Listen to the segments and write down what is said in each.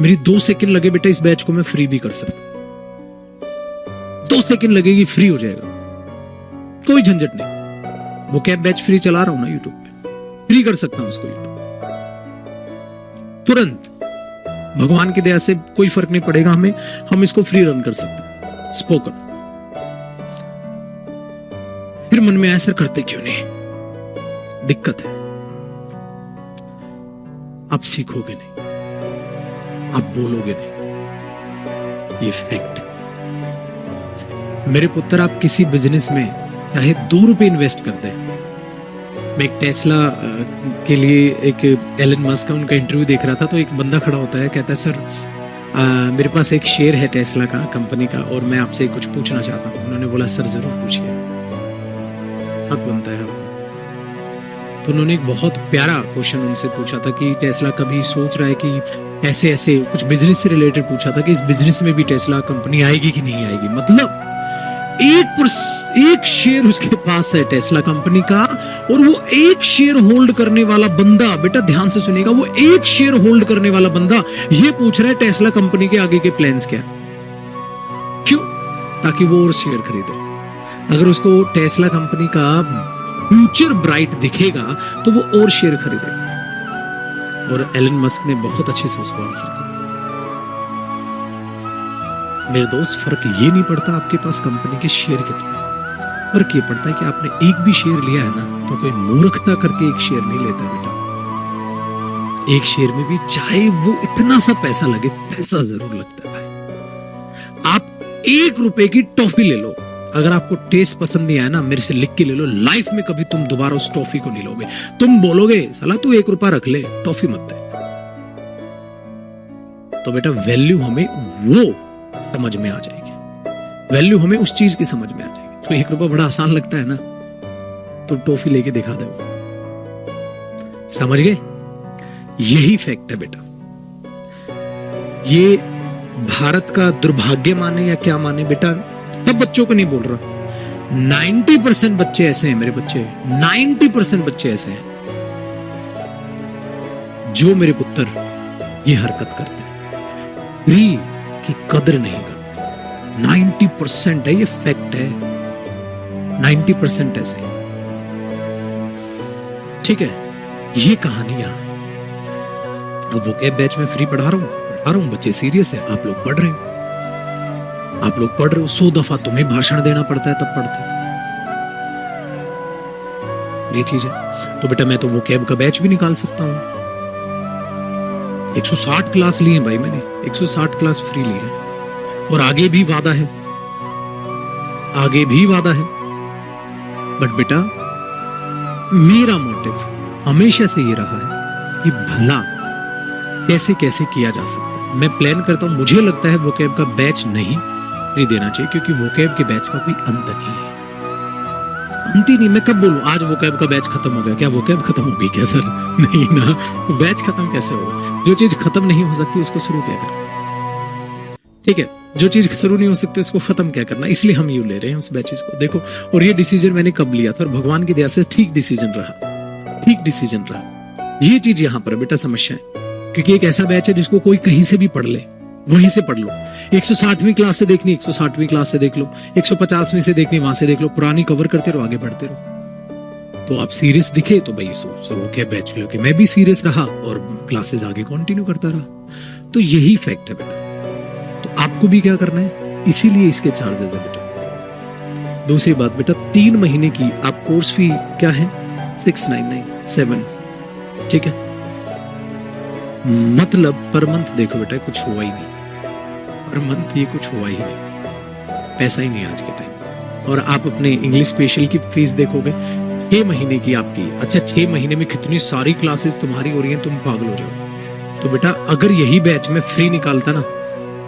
मेरी 2 सेकंड लगे बेटा इस बैच को मैं फ्री भी कर सकता हूं, 2 सेकंड लगेगी फ्री हो जाएगा, कोई झंझट नहीं। वो कैब बैच फ्री चला रहा हूं ना यूट्यूब पे, फ्री कर सकता हूं उसको यूट्यूब तुरंत। भगवान की दया से कोई फर्क नहीं पड़ेगा हमें, हम इसको फ्री रन कर सकते हैं स्पोकन। फिर मन में ऐसा करते क्यों नहीं, दिक्कत है, आप सीखोगे नहीं, आप बोलोगे नहीं, ये फैक्ट। मेरे पुत्र आप किसी बिजनेस में चाहे 2 रुपए इन्वेस्ट करते हैं। मैं एक टेस्ला के लिए एक एलन मस्क का उनका इंटरव्यू देख रहा था, तो एक बंदा खड़ा होता है, कहता है सर मेरे पास एक शेयर है टेस्ला का, कंपनी का, और मैं आपसे कुछ पूछना चाहता हूँ। उन्होंने बोला सर जरूर पूछिए, हक बनता है आपको। तो उन्होंने एक बहुत प्यारा क्वेश्चन उनसे पूछा था कि टेस्ला कभी सोच रहा है कि ऐसे ऐसे कुछ बिजनेस से रिलेटेड पूछा था कि इस बिजनेस में भी टेस्ला कंपनी आएगी कि नहीं आएगी। मतलब एक शेयर उसके पास है टेस्ला कंपनी का, और वो एक शेयर होल्ड करने वाला बंदा, बेटा ध्यान से सुनिएगा, वो एक शेयर होल्ड करने वाला बंदा ये पूछ रहा है टेस्ला कंपनी के आगे के प्लान्स क्या। क्यों? ताकि वो और शेयर खरीदे। अगर उसको टेस्ला कंपनी का फ्यूचर ब्राइट दिखेगा तो वो और शेयर खरीदेगा। और एलन मस्क ने बहुत अच्छे से उसको आंसर किया। मेरे दोस्त, फर्क ये नहीं पड़ता आपके पास कंपनी के शेयर कितने, फर्क ये पड़ता है कि आपने एक भी शेयर लिया है ना, तो कोई मूर्खता करके एक शेयर नहीं लेता बेटा। एक शेयर में भी चाहे वो इतना सा पैसा लगे, पैसा जरूर लगता है भाई। आप 1 रुपए की टॉफी ले लो, अगर आपको टेस्ट पसंद नहीं आया ना, मेरे से लिख के ले लो, लाइफ में कभी तुम दोबारा उस टॉफी को नहीं लोगे। तुम बोलोगे साला तू 1 रुपया रख ले, टॉफी मत दे। तो बेटा वैल्यू हमें वो समझ में आ जाएगी, वैल्यू हमें उस चीज की समझ में आ जाएगी। तो 1 रुपया बड़ा आसान लगता है ना, तो टॉफी लेके दिखा दो। समझ गए? यही फैक्ट है बेटा। ये भारत का दुर्भाग्य माने या क्या माने बेटा, सब बच्चों को नहीं बोल रहा, 90% बच्चे ऐसे हैं मेरे बच्चे, 90% बच्चे ऐसे हैं जो मेरे पुत्र ये हरकत करते हैं, फ्री की कदर नहीं करते। 90% है, ये फैक्ट है, 90% ऐसे हैं। ठीक है, ये कहानी यहां। अब वो कैब बैच में फ्री पढ़ा रहा हूं, बच्चे सीरियस है, आप लोग पढ़ रहे हो, आप लोग पढ़ रहे हो। 100 दफा तुम्हें भाषण देना पड़ता है तब पढ़ते, ये चीज है। तो बेटा मैं तो वो कैब का बैच भी निकाल सकता हूं। 160 क्लास लिए भाई मैंने, 160 क्लास फ्री लिए, और आगे भी वादा है, आगे भी वादा है। बट बेटा मेरा मोटिव हमेशा से ये रहा है कि भला कैसे कैसे किया जा सकता है। मैं प्लान करता हूं, मुझे लगता है वो कैब का बैच नहीं देना चाहिए, क्योंकि वो कैब के बैच का कोई अंत नहीं है, अंत ही नहीं। मैं कब बोलूं आज वो कैब का बैच खत्म हो गया, क्या वो कैब खत्म हो गई क्या सर? नहीं ना, तो बैच खत्म कैसे होगा? जो चीज खत्म नहीं हो सकती उसको शुरू क्या करना, ठीक है? जो चीज शुरू नहीं हो सकती उसको खत्म क्या करना, इसलिए हम यू ले रहे हैं उस बैचेज को। देखो, और ये डिसीजन मैंने कब लिया था, और भगवान की दया से ठीक डिसीजन रहा, ठीक डिसीजन रहा। ये चीज यहां पर बेटा समस्या है, क्योंकि एक ऐसा बैच है जिसको कोई कहीं से भी पढ़ ले, वहीं से पढ़ लो। 160वीं क्लास से देखनी 160वीं क्लास से देख लो, 150वीं से देखनी वहां से देख लो, पुरानी कवर करते रहो, आगे बढ़ते रहो। तो आप सीरियस दिखे तो भाई सो क्या बैच लो, कि मैं भी सीरियस रहा और क्लासेस आगे कंटिन्यू करता रहा। तो यही फैक्ट है बेटा। तो आपको भी क्या करना है, इसीलिए इसके चार्जेस है बेटा। दूसरी बात बेटा, 3 महीने की आप कोर्स फी क्या है, 699 ठीक है? मतलब पर मंथ देखो बेटा कुछ हुआ ही नहीं, पर मंथ ये कुछ हुआ ही नहीं, पैसा ही नहीं आज के टाइम। और आप अपने इंग्लिश स्पेशल की फीस देखोगे 6 महीने की आपकी, अच्छा 6 महीने में कितनी सारी क्लासेस तुम्हारी हो रही हैं, तुम पागल हो जाओ। तो बेटा अगर यही बैच में फ्री निकालता ना,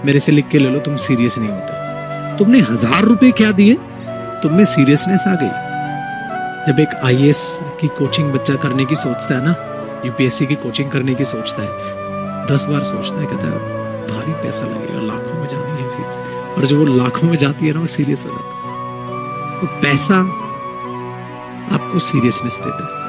मेरे से लिख के ले लो, तुम सीरियस नहीं होते। तुमने 1000 रुपए क्या दिए, तुम में सीरियसनेस आ गई। जब एक IAS की कोचिंग बच्चा करने की सोचता है ना, UPSC की कोचिंग करने की सोचता है, 10 बार सोचता है, कहता है भारी पैसा लगेगा, लाखों में जानी है फीस, और जब वो लाखों में जाती है ना, वो सीरियस हो जाता है। तो पैसा आपको सीरियसनेस देता है।